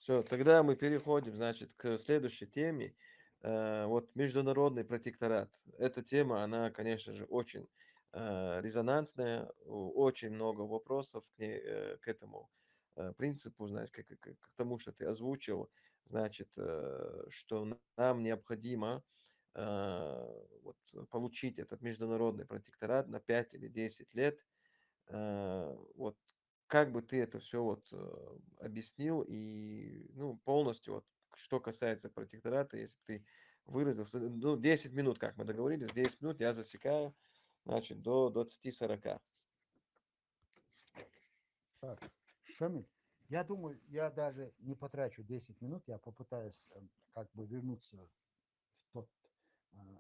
Все, тогда мы переходим, значит, к следующей теме. Вот международный протекторат. Эта тема, она, конечно же, очень резонансная, очень много вопросов к этому принципу, значит, к тому, что ты озвучил, значит, что нам необходимо вот, получить этот международный протекторат на 5 или 10 лет. Вот как бы ты это все вот объяснил и, ну, полностью вот, что касается протектората, если бы ты выразил, ну, 10 минут, как мы договорились, 10 минут я засекаю, значит, до 20-40. Так, Шамиль, я думаю, я даже не потрачу 10 минут, я попытаюсь как бы вернуться в тот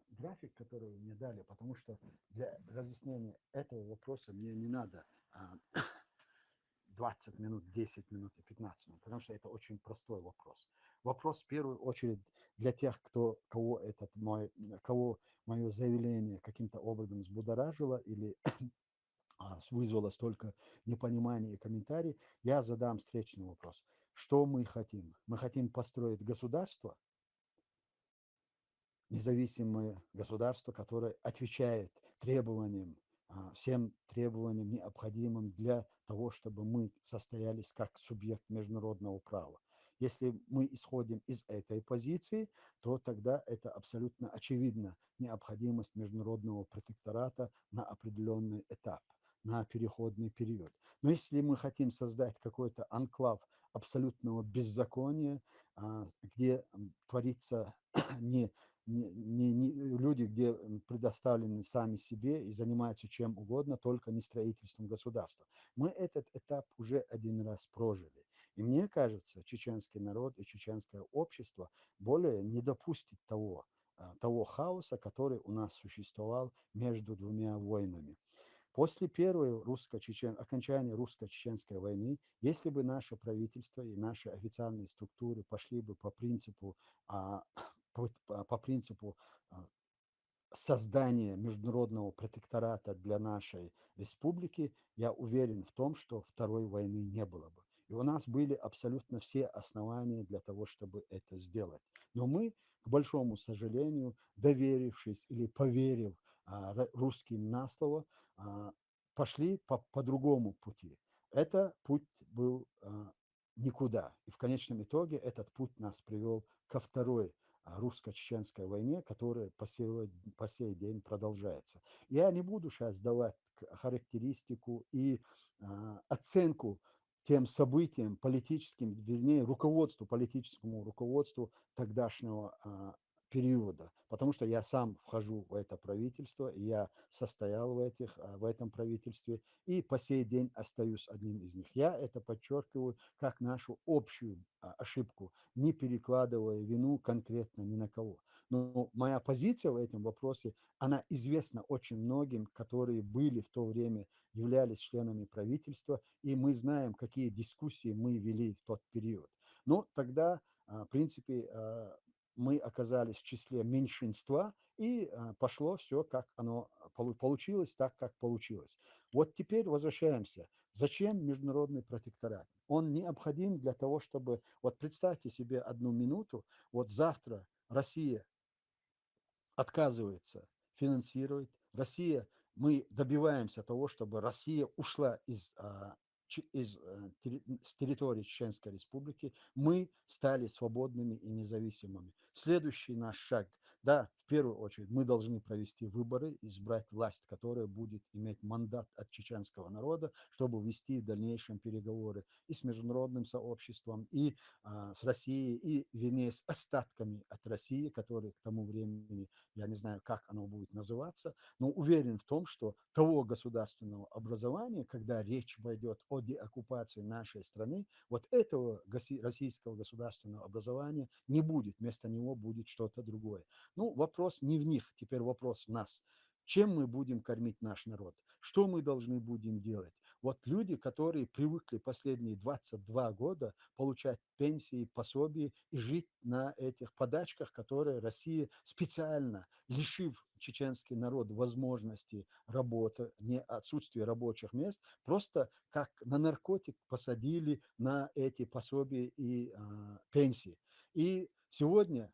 график, который вы мне дали, потому что для разъяснения этого вопроса мне не надо 20 минут, 10 минут и 15 минут, потому что это очень простой вопрос. Вопрос в первую очередь для тех, кого мое заявление каким-то образом взбудоражило или вызвало столько непонимания и комментариев, я задам встречный вопрос. Что мы хотим? Мы хотим построить государство, независимое государство, которое отвечает требованиям, всем требованиям, необходимым для того, чтобы мы состоялись как субъект международного права. Если мы исходим из этой позиции, то тогда это абсолютно очевидно необходимость международного протектората на определенный этап, на переходный период. Но если мы хотим создать какой-то анклав абсолютного беззакония, где творится не люди, где предоставлены сами себе и занимаются чем угодно, только не строительством государства. Мы этот этап уже один раз прожили. И мне кажется, чеченский народ и чеченское общество более не допустит того хаоса, который у нас существовал между двумя войнами. После первой окончания русско-чеченской войны, если бы наше правительство и наши официальные структуры пошли бы а, по принципу а, создания международного протектората для нашей республики, я уверен в том, что второй войны не было бы. И у нас были абсолютно все основания для того, чтобы это сделать. Но мы, к большому сожалению, доверившись или поверив русским на слово, пошли по другому пути. Это путь был никуда. И в конечном итоге этот путь нас привел ко второй русско-чеченской войне, которая по сей день продолжается. Я не буду сейчас давать характеристику и оценку тем событиям политическим, вернее, политическому руководству тогдашнего периода, потому что я сам вхожу в это правительство, и я состоял в этом правительстве, и по сей день остаюсь одним из них. Я это подчеркиваю как нашу общую ошибку, не перекладывая вину конкретно ни на кого. Но моя позиция в этом вопросе, она известна очень многим, которые были в то время, являлись членами правительства, и мы знаем, какие дискуссии мы вели в тот период. Но тогда, в принципе, мы оказались в числе меньшинства, и пошло все, как оно получилось, так, как получилось. Вот теперь возвращаемся. Зачем международный протекторат? Он необходим для того, чтобы... Вот представьте себе одну минуту, вот завтра Россия отказывается финансировать. Мы добиваемся того, чтобы Россия ушла с территории Чеченской Республики. Мы стали свободными и независимыми. Следующий наш шаг, да, в первую очередь, мы должны провести выборы, избрать власть, которая будет иметь мандат от чеченского народа, чтобы вести в дальнейшем переговоры и с международным сообществом, и с Россией, и, вернее, с остатками от России, которые к тому времени, я не знаю, как оно будет называться, но уверен в том, что того государственного образования, когда речь пойдет о деоккупации нашей страны, вот этого российского государственного образования не будет, вместо него будет что-то другое. Ну, вопрос не в них, теперь вопрос в нас. Чем мы будем кормить наш народ? Что мы должны будем делать? Вот люди, которые привыкли последние 22 года получать пенсии, пособия и жить на этих подачках, которые Россия специально, лишив чеченский народ возможности работы, не отсутствия рабочих мест, просто как на наркотик посадили на эти пособия и пенсии. И сегодня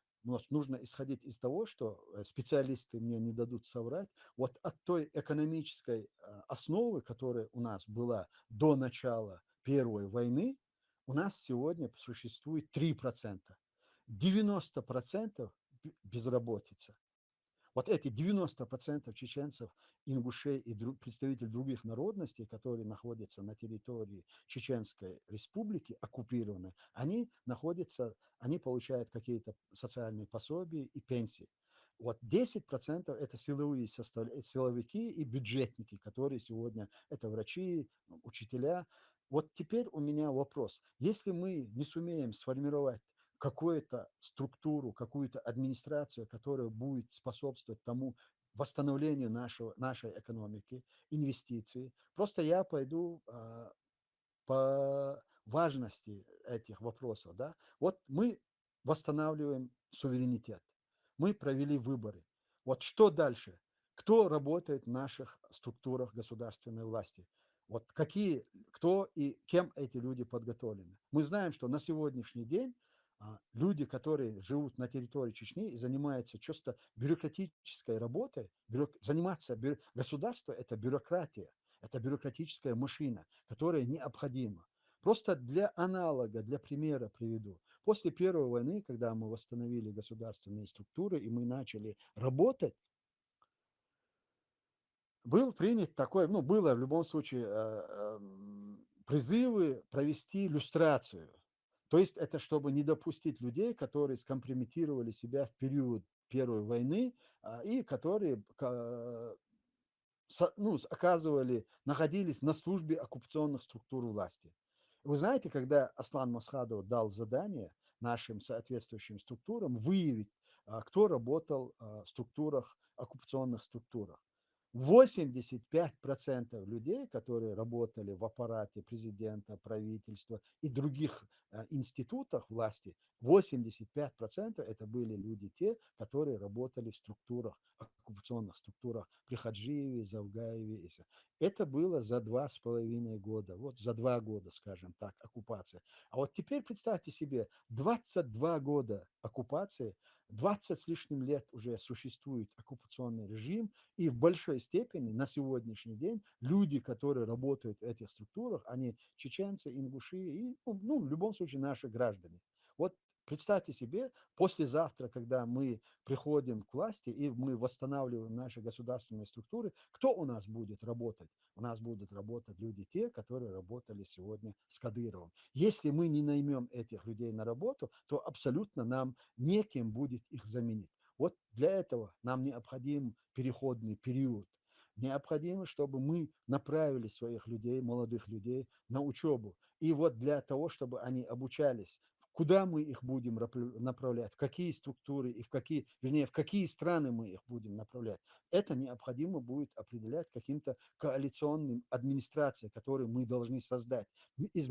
нужно исходить из того, что специалисты мне не дадут соврать, вот от той экономической основы, которая у нас была до начала Первой войны, у нас сегодня существует 3%. 90% безработица. Вот эти 90% чеченцев, ингушей и представителей других народностей, которые находятся на территории Чеченской республики, оккупированной, они получают какие-то социальные пособия и пенсии. Вот 10% это силовики и бюджетники, которые сегодня, это врачи, учителя. Вот теперь у меня вопрос. Если мы не сумеем сформировать какую-то структуру, какую-то администрацию, которая будет способствовать тому восстановлению нашей экономики, инвестиций. Просто я пойду по важности этих вопросов. Да? Вот мы восстанавливаем суверенитет, мы провели выборы. Вот что дальше? Кто работает в наших структурах государственной власти? Вот кто и кем эти люди подготовлены? Мы знаем, что на сегодняшний день люди, которые живут на территории Чечни и занимаются чисто бюрократической работой, государство – это бюрократия, это бюрократическая машина, которая необходима. Просто для аналога, для примера приведу. После Первой войны, когда мы восстановили государственные структуры и мы начали работать, был принят такой, было в любом случае призывы провести люстрацию. То есть это чтобы не допустить людей, которые скомпрометировали себя в период Первой войны и которые находились на службе оккупационных структур власти. Вы знаете, когда Аслан Масхадов дал задание нашим соответствующим структурам выявить, кто работал в оккупационных структурах, 85% людей, которые работали в аппарате президента, правительства и других институтах власти, 85% это были люди те, которые работали в оккупационных структурах при Хаджиеве, Завгаеве. Это было за 2,5 года, вот за 2 года, скажем так, оккупации. А вот теперь представьте себе, 22 года оккупации, 20 с лишним лет уже существует оккупационный режим, и в большой степени на сегодняшний день люди, которые работают в этих структурах, они чеченцы, ингуши и, в любом случае, наши граждане. Вот представьте себе, послезавтра, когда мы приходим к власти и мы восстанавливаем наши государственные структуры, кто у нас будет работать? У нас будут работать люди те, которые работали сегодня с Кадыровым. Если мы не наймем этих людей на работу, то абсолютно нам некем будет их заменить. Вот для этого нам необходим переходный период. Необходимо, чтобы мы направили своих людей, молодых людей на учебу. И вот для того, чтобы они обучались, куда мы их будем направлять, в какие структуры и в какие страны мы их будем направлять, это необходимо будет определять каким-то коалиционным администрацией, которую мы должны создать из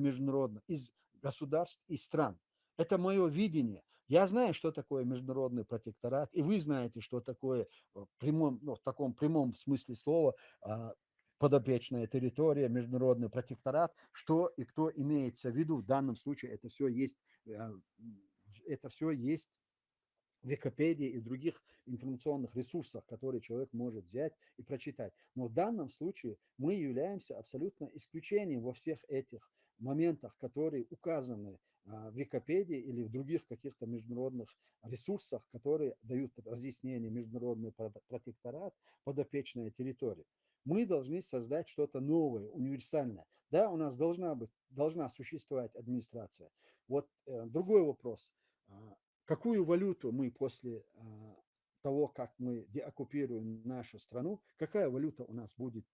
государств и стран. Это мое видение. Я знаю, что такое международный протекторат, и вы знаете, что такое в таком прямом смысле слова подопечная территория, международный протекторат, что и кто имеется в виду. В данном случае это все есть в Википедии и других информационных ресурсах, которые человек может взять и прочитать. Но в данном случае мы являемся абсолютно исключением во всех этих моментах, которые указаны в Википедии или в других каких-то международных ресурсах, которые дают разъяснение международный протекторат, подопечная территория. Мы должны создать что-то новое, универсальное. Да, у нас должна существовать администрация. Вот другой вопрос. Какую валюту мы после того, как мы деоккупируем нашу страну, какая валюта у нас будет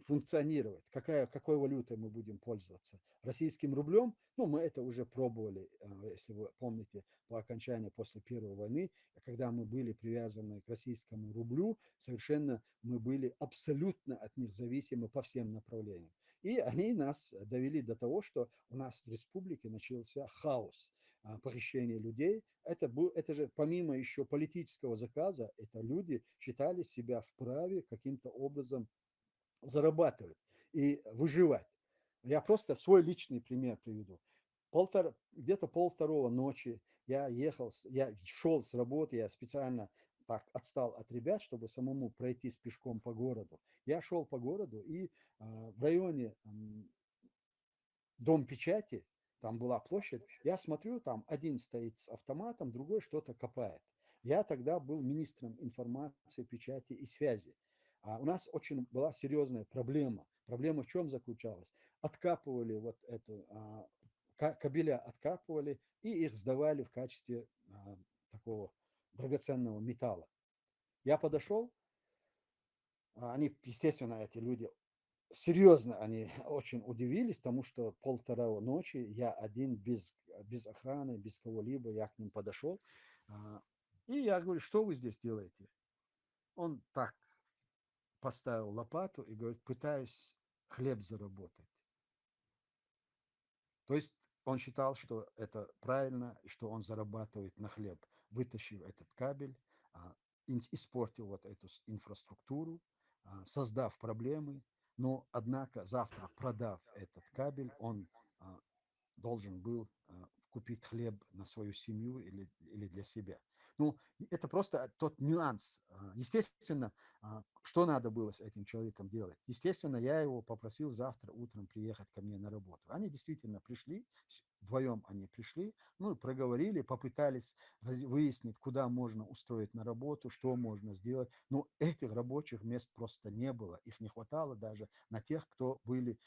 функционировать, какой валютой мы будем пользоваться. Российским рублем, ну, мы это уже пробовали, если вы помните, по окончании после Первой войны, когда мы были привязаны к российскому рублю, совершенно мы были абсолютно от них зависимы по всем направлениям. И они нас довели до того, что у нас в республике начался хаос, похищение людей. Это же помимо еще политического заказа, это люди считали себя вправе каким-то образом зарабатывать и выживать. Я просто свой личный пример приведу. Где-то полвторого ночи я шел с работы, я специально так отстал от ребят, чтобы самому пройтись пешком по городу. Я шел по городу и в районе Дом печати, там была площадь, я смотрю, там один стоит с автоматом, другой что-то копает. Я тогда был министром информации, печати и связи. А у нас очень была серьезная проблема. Проблема в чем заключалась? Откапывали вот эту, кабеля откапывали и их сдавали в качестве такого драгоценного металла. Я подошел, они, естественно, эти люди серьезно они очень удивились, потому что полтора ночи я один без охраны, без кого-либо, я к ним подошел. И я говорю, что вы здесь делаете? Он так поставил лопату и говорит, пытаюсь хлеб заработать. То есть он считал, что это правильно, и что он зарабатывает на хлеб, вытащив этот кабель, испортил вот эту инфраструктуру, создав проблемы, но, однако, завтра, продав этот кабель, он должен был купить хлеб на свою семью или для себя. Ну, это просто тот нюанс. Естественно, что надо было с этим человеком делать? Естественно, я его попросил завтра утром приехать ко мне на работу. Они действительно пришли, вдвоем они пришли, ну, проговорили, попытались выяснить, куда можно устроить на работу, что можно сделать. Но этих рабочих мест просто не было. Их не хватало даже на тех, кто были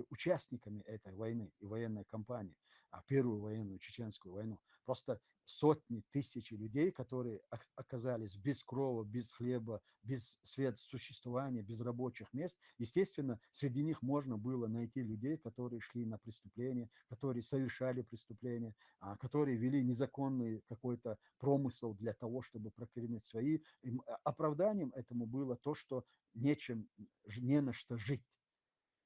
участниками этой войны и военной кампании, Первую военную чеченскую войну. Просто сотни тысяч людей, которые оказались без крова, без хлеба, без средств существования, без рабочих мест. Естественно, среди них можно было найти людей, которые шли на преступления, которые совершали преступления, которые вели незаконный какой-то промысел для того, чтобы прокормить свои. И оправданием этому было то, что не на что жить.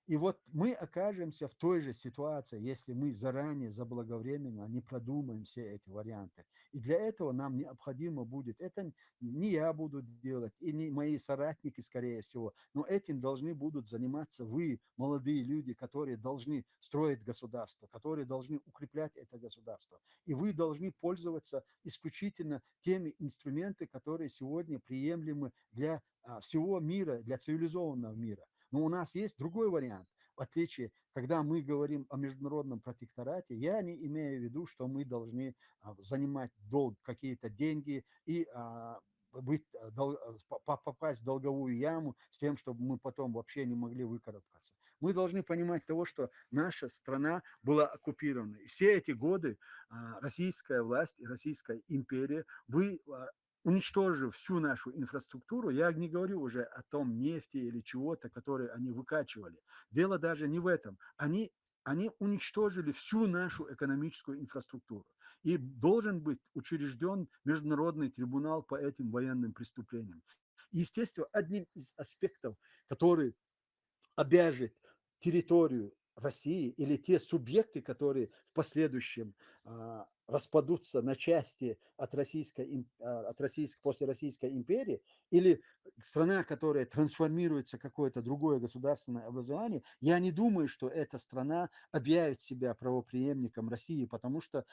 И вот мы окажемся в той же ситуации, если мы заранее, заблаговременно не продумаем все эти варианты. И для этого нам необходимо будет, это не я буду делать, и не мои соратники, скорее всего, но этим должны будут заниматься вы, молодые люди, которые должны строить государство, которые должны укреплять это государство. И вы должны пользоваться исключительно теми инструментами, которые сегодня приемлемы для всего мира, для цивилизованного мира. Но у нас есть другой вариант. В отличие, когда мы говорим о международном протекторате, я не имею в виду, что мы должны занимать долг, какие-то деньги и попасть в долговую яму с тем, чтобы мы потом вообще не могли выкарабкаться. Мы должны понимать того, что наша страна была оккупирована. И все эти годы российская власть и Российская империя, уничтожив всю нашу инфраструктуру, я не говорю уже о том нефти или чего-то, которые они выкачивали. Дело даже не в этом. Они уничтожили всю нашу экономическую инфраструктуру. И должен быть учрежден международный трибунал по этим военным преступлениям. Естественно, одним из аспектов, который обяжет территорию России или те субъекты, которые в последующем распадутся на части после Российской империи, или страна, которая трансформируется в какое-то другое государственное образование, я не думаю, что эта страна объявит себя правопреемником России, потому что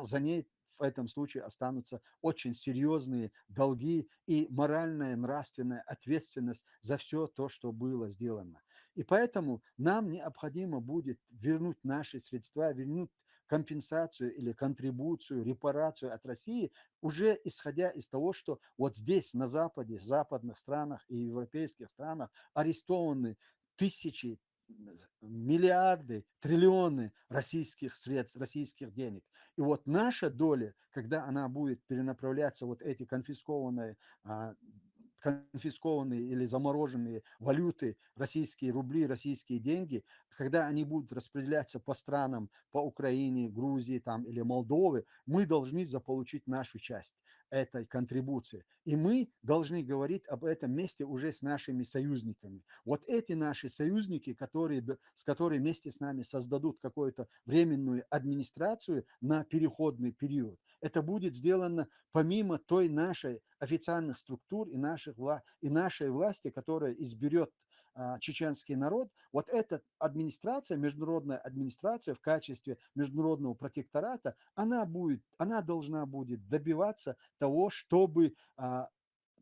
за ней в этом случае останутся очень серьезные долги и моральная, нравственная ответственность за все то, что было сделано. И поэтому нам необходимо будет вернуть наши средства, вернуть компенсацию или контрибуцию, репарацию от России, уже исходя из того, что вот здесь, на Западе, в западных странах и европейских странах арестованы тысячи, миллиарды, триллионы российских средств, российских денег. И вот наша доля, когда она будет перенаправляться, вот эти конфискованные конфискованные или замороженные валюты, российские рубли, российские деньги, когда они будут распределяться по странам, по Украине, Грузии там, или Молдове, мы должны заполучить нашу часть этой контрибуции. И мы должны говорить об этом месте уже с нашими союзниками. Вот эти наши союзники, с которыми вместе с нами создадут какую-то временную администрацию на переходный период, это будет сделано помимо той нашей официальных структур и нашей власти, которая изберет чеченский народ, вот эта администрация, международная администрация в качестве международного протектората, она должна будет добиваться того, чтобы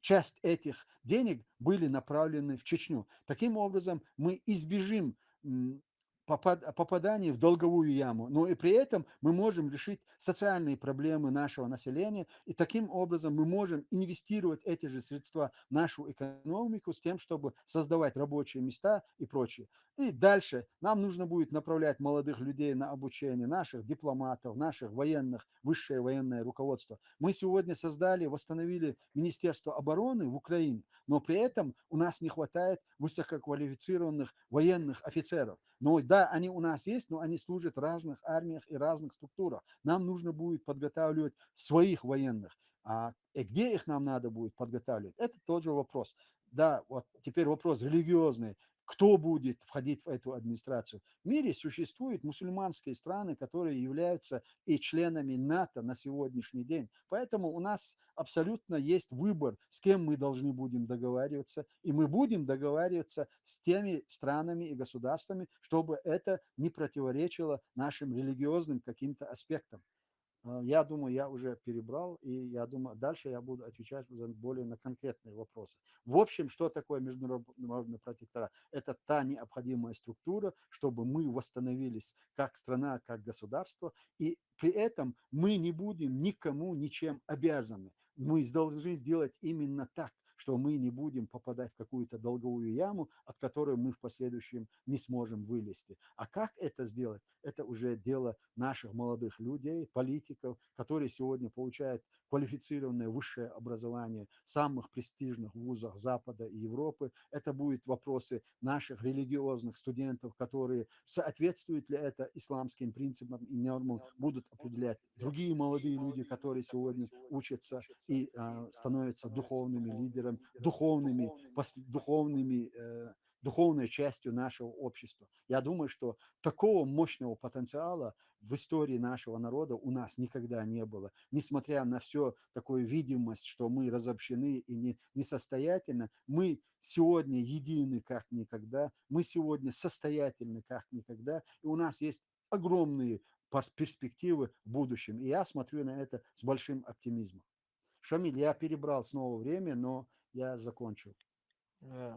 часть этих денег были направлены в Чечню. Таким образом, мы избежим попадания в долговую яму, но и при этом мы можем решить социальные проблемы нашего населения, и таким образом мы можем инвестировать эти же средства в нашу экономику с тем, чтобы создавать рабочие места и прочее. И дальше нам нужно будет направлять молодых людей на обучение, наших дипломатов, наших военных, высшее военное руководство. Мы сегодня восстановили Министерство обороны в Украине, но при этом у нас не хватает высококвалифицированных военных офицеров. Но да, они у нас есть, но они служат в разных армиях и разных структурах. Нам нужно будет подготавливать своих военных. И где их нам надо будет подготавливать, это тот же вопрос. Да, вот теперь вопрос религиозный. Кто будет входить в эту администрацию? В мире существуют мусульманские страны, которые являются и членами НАТО на сегодняшний день. Поэтому у нас абсолютно есть выбор, с кем мы должны будем договариваться. И мы будем договариваться с теми странами и государствами, чтобы это не противоречило нашим религиозным каким-то аспектам. Я думаю, я уже перебрал, и я думаю, дальше я буду отвечать более на конкретные вопросы. В общем, что такое международный протекторат? Это та необходимая структура, чтобы мы восстановились как страна, как государство, и при этом мы не будем никому ничем обязаны. Мы должны сделать именно так, что мы не будем попадать в какую-то долговую яму, от которой мы в последующем не сможем вылезти. А как это сделать? Это уже дело наших молодых людей, политиков, которые сегодня получают квалифицированное высшее образование в самых престижных вузах Запада и Европы. Это будут вопросы наших религиозных студентов, которые соответствуют ли это исламским принципам и нормам, будут определять другие молодые люди, которые сегодня учатся и становятся духовными лидерами, духовной частью нашего общества. Я думаю, что такого мощного потенциала в истории нашего народа у нас никогда не было. Несмотря на все такую видимость, что мы разобщены и несостоятельны, мы сегодня едины как никогда, мы сегодня состоятельны как никогда, и у нас есть огромные перспективы в будущем. И я смотрю на это с большим оптимизмом. Шамиль, я перебрал снова время, но я закончил. Да.